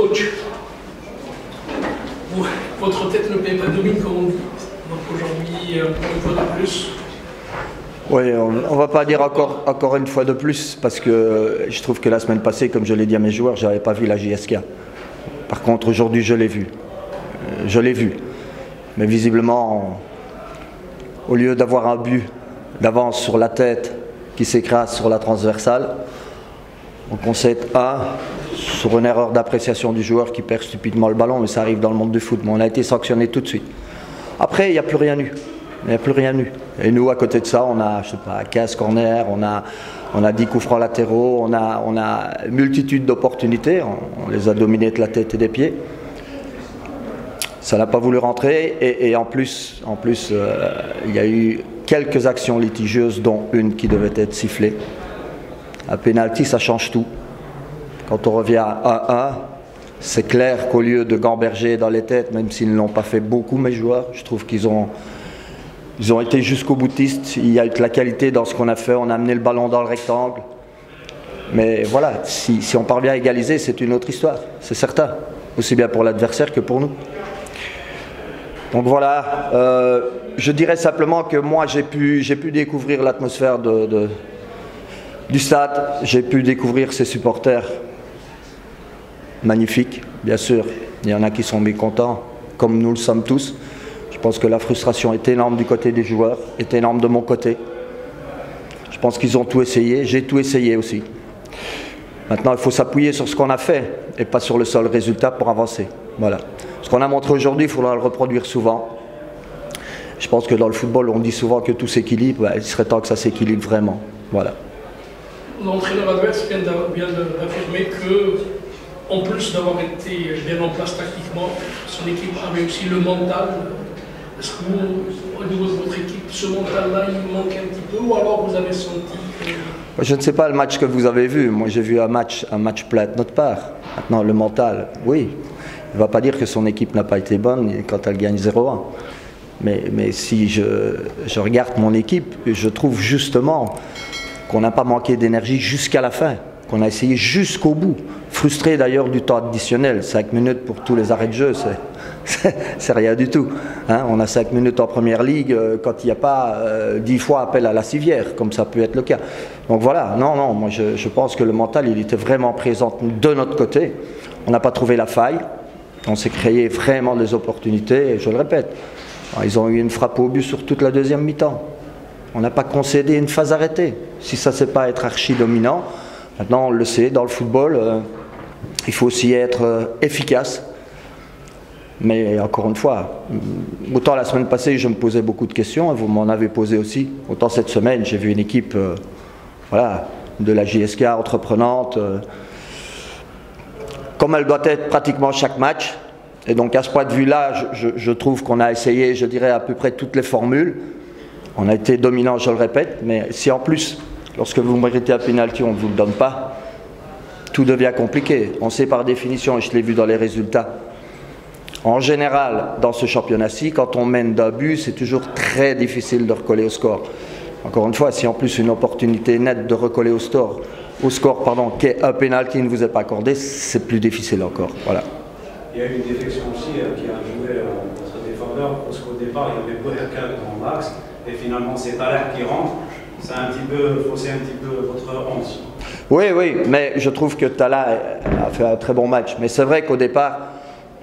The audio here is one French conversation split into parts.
coach, votre tête ne paie pas de mine, comme on dit. Donc aujourd'hui, encore une fois de plus. Oui, on ne va pas dire encore une fois de plus, parce que je trouve que la semaine passée, comme je l'ai dit à mes joueurs, je n'avais pas vu la JSK. Par contre, aujourd'hui, je l'ai vu. Je l'ai vu. Mais visiblement, au lieu d'avoir un but d'avance sur la tête qui s'écrase sur la transversale, on concède sur une erreur d'appréciation du joueur qui perd stupidement le ballon, mais ça arrive dans le monde du foot. Mais on a été sanctionné tout de suite. Après, il n'y a plus rien eu. Il n'y a plus rien eu. Et nous, à côté de ça, on a, je sais pas, 15 corners, on a 10 coups francs latéraux, on a une multitude d'opportunités. On les a dominés de la tête et des pieds. Ça n'a pas voulu rentrer. Et en plus, il y a eu quelques actions litigieuses, dont une qui devait être sifflée. Un pénalty, ça change tout. Quand on revient à 1-1, c'est clair qu'au lieu de gamberger dans les têtes, même s'ils ne l'ont pas fait beaucoup, mes joueurs, je trouve qu'ils ont été jusqu'au boutiste. Il y a eu de la qualité dans ce qu'on a fait. On a amené le ballon dans le rectangle. Mais voilà, si on parvient à égaliser, c'est une autre histoire, c'est certain. Aussi bien pour l'adversaire que pour nous. Donc voilà, je dirais simplement que moi j'ai pu découvrir l'atmosphère du stade. J'ai pu découvrir ses supporters magnifiques, bien sûr. Il y en a qui sont mécontents, comme nous le sommes tous. Je pense que la frustration est énorme du côté des joueurs, est énorme de mon côté. Je pense qu'ils ont tout essayé, j'ai tout essayé aussi. Maintenant, il faut s'appuyer sur ce qu'on a fait et pas sur le seul résultat pour avancer. Voilà. Ce qu'on a montré aujourd'hui, il faudra le reproduire souvent. Je pense que dans le football, on dit souvent que tout s'équilibre. Il serait temps que ça s'équilibre vraiment. Voilà. L'entraîneur adverse vient d'affirmer que, en plus d'avoir été bien en place tactiquement, son équipe avait aussi le mental. Est-ce que vous, au niveau de votre équipe, ce mental-là, il manque un petit peu, ou alors vous avez senti que... Je ne sais pas le match que vous avez vu. Moi, j'ai vu un match plat de notre part. Maintenant, le mental, oui. Il ne va pas dire que son équipe n'a pas été bonne quand elle gagne 0-1. Mais si je regarde mon équipe, je trouve justement qu'on n'a pas manqué d'énergie jusqu'à la fin, qu'on a essayé jusqu'au bout. Frustré d'ailleurs du temps additionnel. 5 minutes pour tous les arrêts de jeu, c'est rien du tout. Hein, on a 5 minutes en première ligue quand il n'y a pas 10 fois appel à la civière, comme ça peut être le cas. Donc voilà, non, moi je pense que le mental, il était vraiment présent de notre côté. On n'a pas trouvé la faille. On s'est créé vraiment des opportunités, et je le répète. Ils ont eu une frappe au but sur toute la deuxième mi-temps. On n'a pas concédé une phase arrêtée. Si ça ne sait pas être archi dominant, maintenant on le sait, dans le football, il faut aussi être efficace. Mais encore une fois, autant la semaine passée je me posais beaucoup de questions, et vous m'en avez posé aussi, autant cette semaine j'ai vu une équipe voilà, de la JSK entreprenante, comme elle doit être pratiquement chaque match. Et donc à ce point de vue-là, je trouve qu'on a essayé, je dirais, à peu près toutes les formules. On a été dominant, je le répète, mais si en plus, lorsque vous méritez un pénalty, on ne vous le donne pas, tout devient compliqué. On sait par définition, et je l'ai vu dans les résultats, en général, dans ce championnat-ci, quand on mène d'un but, c'est toujours très difficile de recoller au score. Encore une fois, si en plus une opportunité nette de recoller au score, qu'un pénalty ne vous est pas accordé, c'est plus difficile encore. Voilà. Il y a eu une défection aussi qui a joué notre défendeur, parce qu'au départ, il y avait Boerka dans l'axe, et finalement c'est Tala qui rentre. Ça a un petit peu faussé un petit peu votre 11. Oui, mais je trouve que Tala a fait un très bon match. Mais c'est vrai qu'au départ,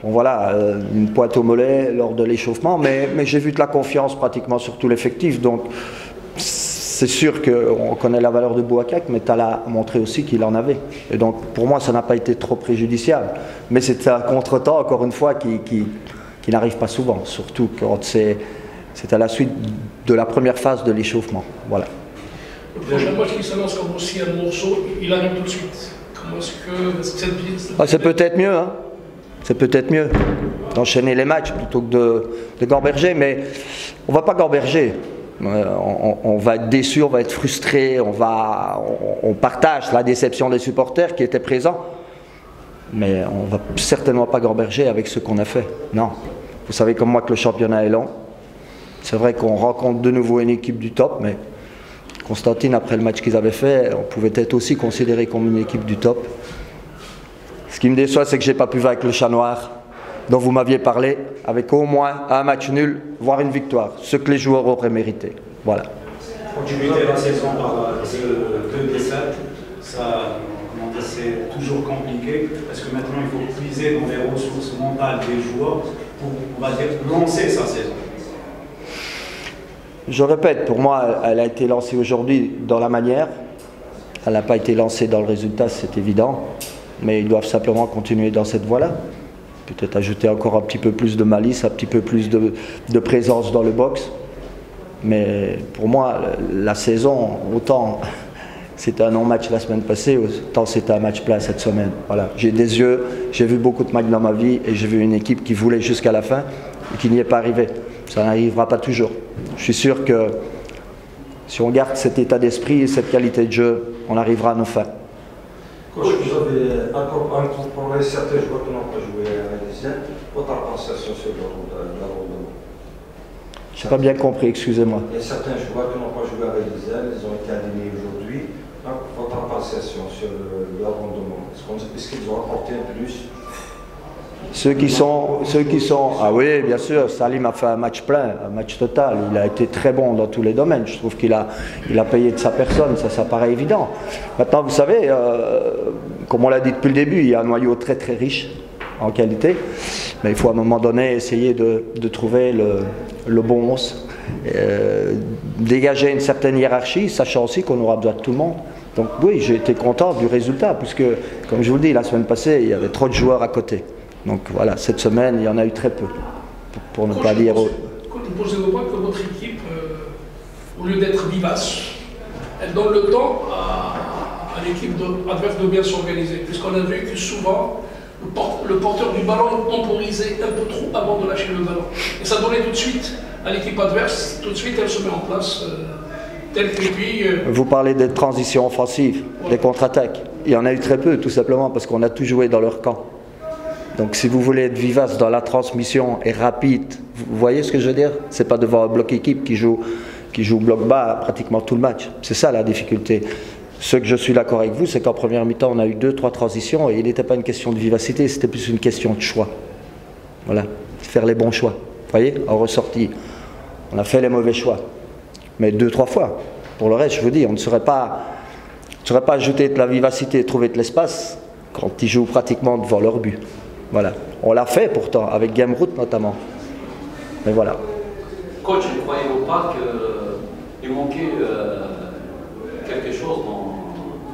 bon, voilà, une pointe au mollet lors de l'échauffement, mais j'ai vu de la confiance pratiquement sur tout l'effectif. Donc c'est sûr qu'on connaît la valeur de Boakak, mais Tala a montré aussi qu'il en avait. Et donc pour moi, ça n'a pas été trop préjudiciable. Mais c'est un contretemps, encore une fois, qui n'arrive pas souvent, surtout quand c'est à la suite de la première phase de l'échauffement. Voilà. Le prochain match qui s'annonce comme aussi un morceau, il arrive tout de suite. Comment est-ce que c'est peut-être mieux, hein. C'est peut-être mieux d'enchaîner les matchs plutôt que de gamberger, mais on ne va pas gamberger. On va être déçu, on va être frustré, on partage la déception des supporters qui étaient présents, mais on ne va certainement pas gamberger avec ce qu'on a fait. Non. Vous savez comme moi que le championnat est long. C'est vrai qu'on rencontre de nouveau une équipe du top, mais Constantine, après le match qu'ils avaient fait, on pouvait être aussi considéré comme une équipe du top. Ce qui me déçoit, c'est que je n'ai pas pu vaincre le Chat Noir, dont vous m'aviez parlé, avec au moins un match nul, voire une victoire, ce que les joueurs auraient mérité. Voilà. Continuer la saison par deux défaites, ça, c'est toujours compliqué, parce que maintenant il faut puiser dans les ressources mentales des joueurs pour, on va dire, lancer sa saison. Je répète, pour moi, elle a été lancée aujourd'hui dans la manière. Elle n'a pas été lancée dans le résultat, c'est évident. Mais ils doivent simplement continuer dans cette voie-là. Peut-être ajouter encore un petit peu plus de malice, un petit peu plus de présence dans le box. Mais pour moi, la saison, autant c'était un non-match la semaine passée, autant c'était un match plein cette semaine. Voilà. J'ai des yeux, j'ai vu beaucoup de matchs dans ma vie et j'ai vu une équipe qui voulait jusqu'à la fin et qui n'y est pas arrivée. Ça n'arrivera pas toujours. Je suis sûr que si on garde cet état d'esprit et cette qualité de jeu, on arrivera à nos fins. Coach, vous avez incorporé certains joueurs qui n'ont pas joué à l'ISL. Votre appréciation sur leur rendement? Je n'ai pas bien compris, excusez-moi. Il y a certains joueurs qui n'ont pas joué à l'ISL, ils ont été alignés aujourd'hui. Votre appréciation sur leur rendement? Est-ce qu'ils ont apporté un plus? Ceux qui sont, ah oui, bien sûr, Salim a fait un match plein, un match total. Il a été très bon dans tous les domaines. Je trouve qu'il a payé de sa personne, ça paraît évident. Maintenant, vous savez, comme on l'a dit depuis le début, il y a un noyau très très riche en qualité. Mais il faut à un moment donné essayer de trouver le bon 11. Dégager une certaine hiérarchie, sachant aussi qu'on aura besoin de tout le monde. Donc oui, j'ai été content du résultat, puisque, comme je vous le dis, la semaine passée, il y avait trop de joueurs à côté. Donc voilà, cette semaine, il y en a eu très peu, pour ne pas dire... Ne pensez-vous pas que votre équipe, au lieu d'être vivace, elle donne le temps à l'équipe adverse de bien s'organiser? Puisqu'on a vu que souvent, le porteur du ballon temporisait un peu trop avant de lâcher le ballon. Et ça donnait tout de suite à l'équipe adverse, tout de suite elle se met en place, telle que puis... Vous parlez des transitions offensives, ouais, des contre-attaques. Il y en a eu très peu, tout simplement, parce qu'on a tout joué dans leur camp. Donc si vous voulez être vivace dans la transmission et rapide, vous voyez ce que je veux dire? C'est pas devant un bloc équipe qui joue bloc bas pratiquement tout le match. C'est ça la difficulté. Ce que je suis d'accord avec vous, c'est qu'en première mi-temps, on a eu 2-3 transitions et il n'était pas une question de vivacité, c'était plus une question de choix. Voilà, faire les bons choix. Vous voyez, en ressortie, on a fait les mauvais choix. Mais 2-3 fois. Pour le reste, je vous dis, on ne saurait pas ajouter de la vivacité et trouver de l'espace quand ils jouent pratiquement devant leur but. Voilà. On l'a fait pourtant, avec Game Route notamment. Mais voilà. Coach, ne croyez-vous pas qu'il manquait quelque chose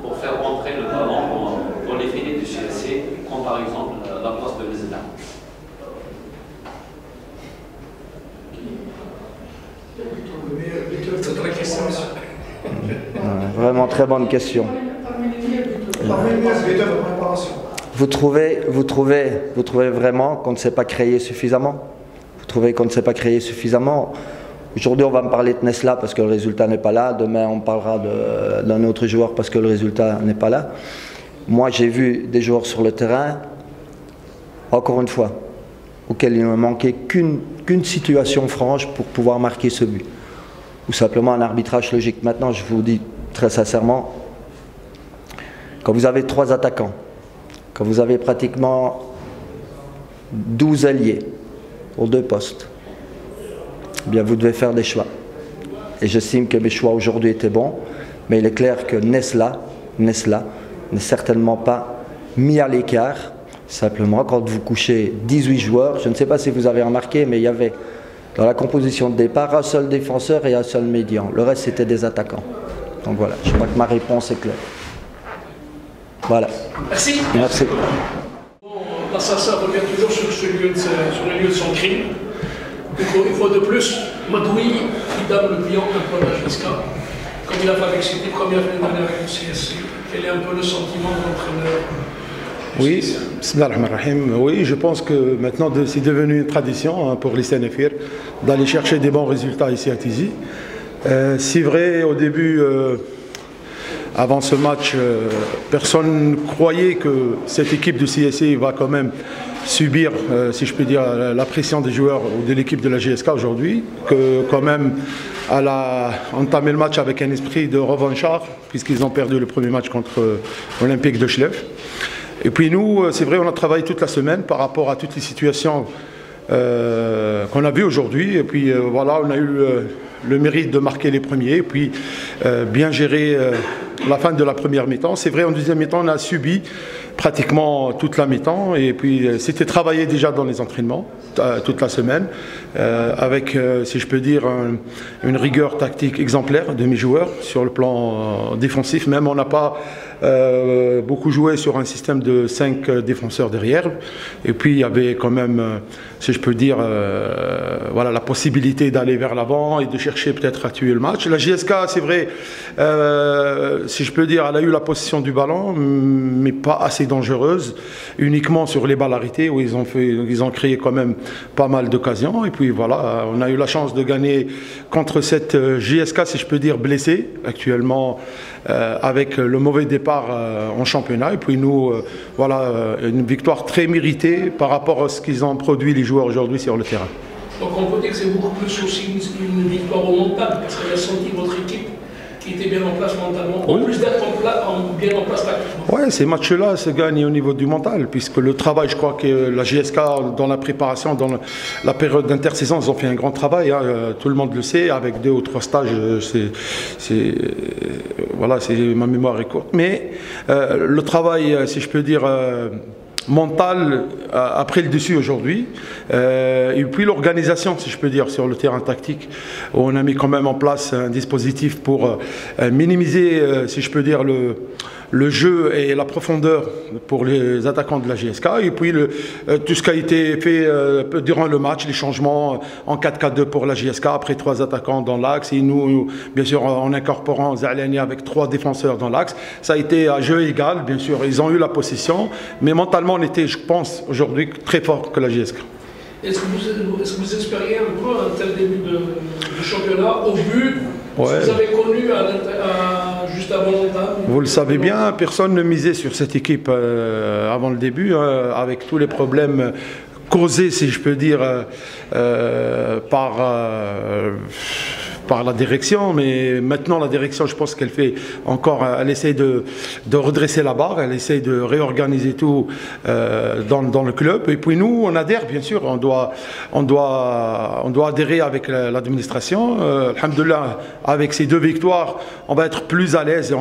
pour faire rentrer le ballon dans les filets du CSC, comme par exemple la place de Mesna? Vraiment très bonne question. Vous trouvez vraiment qu'on ne s'est pas créé suffisamment? Vous trouvez qu'on ne s'est pas créé suffisamment? Aujourd'hui, on va me parler de Nesla parce que le résultat n'est pas là. Demain, on parlera d'un autre joueur parce que le résultat n'est pas là. Moi, j'ai vu des joueurs sur le terrain, encore une fois, auxquels il ne manquait qu'une situation franche pour pouvoir marquer ce but. Ou simplement un arbitrage logique. Maintenant, je vous dis très sincèrement, quand vous avez 3 attaquants, quand vous avez pratiquement 12 alliés aux 2 postes, eh bien vous devez faire des choix. Et j'estime que mes choix aujourd'hui étaient bons, mais il est clair que Nesla n'est certainement pas mis à l'écart. Simplement, quand vous couchez 18 joueurs, je ne sais pas si vous avez remarqué, mais il y avait dans la composition de départ un seul défenseur et un seul médian. Le reste, c'était des attaquants. Donc voilà, je crois que ma réponse est claire. Voilà. Merci. Merci. L'assassin revient toujours sur le lieu de son crime. Une fois de plus, Madoui, qui donne le client un peu à Jusqu'à, comme il a fait avec ses premières années avec le CSC. Quel est un peu le sentiment de l'entraîneur? Oui, oui, je pense que maintenant c'est devenu une tradition pour les Sénéfir d'aller chercher des bons résultats ici à Tizi. C'est vrai, au début, avant ce match, personne ne croyait que cette équipe du CSC va quand même subir, si je peux dire, la pression des joueurs ou de l'équipe de la GSK aujourd'hui, que quand même elle a entamé le match avec un esprit de revanchard, puisqu'ils ont perdu le premier match contre Olympique de Chlef. Et puis nous, c'est vrai, on a travaillé toute la semaine par rapport à toutes les situations qu'on a vues aujourd'hui. Et puis voilà, on a eu le mérite de marquer les premiers, et puis bien gérer la fin de la première mi-temps. C'est vrai, en deuxième mi-temps, on a subi pratiquement toute la mi-temps, et puis c'était travaillé déjà dans les entraînements toute la semaine, avec, si je peux dire, une rigueur tactique exemplaire de mes joueurs sur le plan défensif. Même on n'a pas beaucoup joué sur un système de 5 défenseurs derrière, et puis il y avait quand même, si je peux dire, voilà, la possibilité d'aller vers l'avant et de chercher peut-être à tuer le match. La JSK, c'est vrai, si je peux dire, elle a eu la possession du ballon, mais pas assez dangereuse, uniquement sur les balles arrêtées où ils ont créé quand même pas mal d'occasions. Et puis voilà, on a eu la chance de gagner contre cette JSK, si je peux dire, blessée actuellement, avec le mauvais départ en championnat. Et puis nous, voilà, une victoire très méritée par rapport à ce qu'ils ont produit les joueurs aujourd'hui sur le terrain. Donc on peut dire que c'est beaucoup plus aussi une victoire au mental, parce qu'elle a senti votre équipe qui était bien en place mentalement, en plus d'être bien en place tactiquement. Oui, ces matchs-là se gagnent au niveau du mental, puisque le travail, je crois que la JSK, dans la préparation, dans la période d'intersaison, ils ont fait un grand travail, hein, tout le monde le sait, avec 2 ou 3 stages, voilà, ma mémoire est courte. Mais le travail, si je peux dire, mental a pris le dessus aujourd'hui, et puis l'organisation, si je peux dire, sur le terrain tactique, où on a mis quand même en place un dispositif pour minimiser, si je peux dire, le jeu et la profondeur pour les attaquants de la JSK, et puis tout ce qui a été fait durant le match, les changements en 4-4-2 pour la JSK, après 3 attaquants dans l'axe, et nous, bien sûr, en incorporant Zalani avec 3 défenseurs dans l'axe. Ça a été à jeu égal, bien sûr, ils ont eu la possession, mais mentalement, on était, je pense, aujourd'hui très fort que la JSK. Est-ce que vous espériez un peu un tel début de championnat au but que vous avez connu juste avant l'entame? Vous le savez bien, personne ne misait sur cette équipe avant le début, avec tous les problèmes causés, si je peux dire, par la direction. Mais maintenant, la direction, je pense qu'elle fait encore, elle essaie de redresser la barre, elle essaie de réorganiser tout dans le club. Et puis nous, on adhère, bien sûr, on doit adhérer avec l'administration. Alhamdoulilah, avec ces 2 victoires, on va être plus à l'aise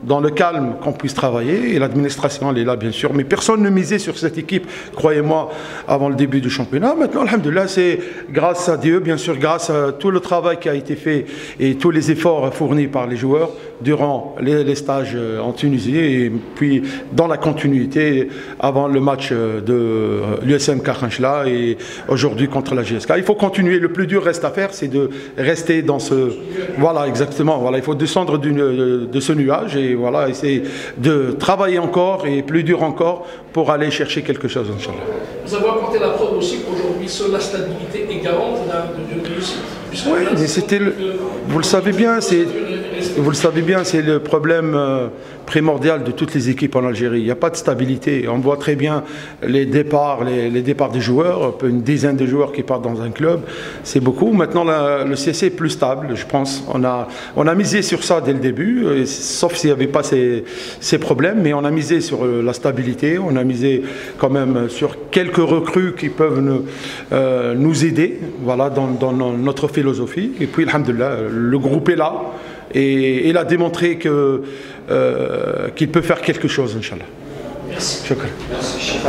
dans le calme qu'on puisse travailler. Et l'administration, elle est là, bien sûr. Mais personne ne misait sur cette équipe, croyez-moi, avant le début du championnat. Maintenant, alhamdoulilah, c'est grâce à Dieu, bien sûr, grâce à tout le travail qui a été fait et tous les efforts fournis par les joueurs durant les stages en Tunisie, et puis dans la continuité avant le match de l'USM Kharnchla et aujourd'hui contre la JSK. Il faut continuer, le plus dur reste à faire, c'est de rester dans ce... Voilà, exactement, voilà, il faut descendre de ce nuage et voilà, essayer de travailler encore et plus dur encore pour aller chercher quelque chose, Inch'Allah. Vous avez apporté la preuve aussi qu'aujourd'hui, seule la stabilité est garante d'une réussite. Oui, mais c'était vous le savez bien, c'est le problème primordial de toutes les équipes en Algérie. Il n'y a pas de stabilité. On voit très bien les départs des joueurs, une dizaine de joueurs qui partent dans un club, c'est beaucoup. Maintenant, le CSC est plus stable, je pense. On a misé sur ça dès le début, sauf s'il n'y avait pas ces problèmes, mais on a misé sur la stabilité, on a misé quand même sur quelques recrues qui peuvent nous aider, voilà, dans notre philosophie. Et puis, alhamdoulilah, le groupe est là et il a démontré qu'il peut faire quelque chose, Inch'Allah. Merci. Shukran. Merci.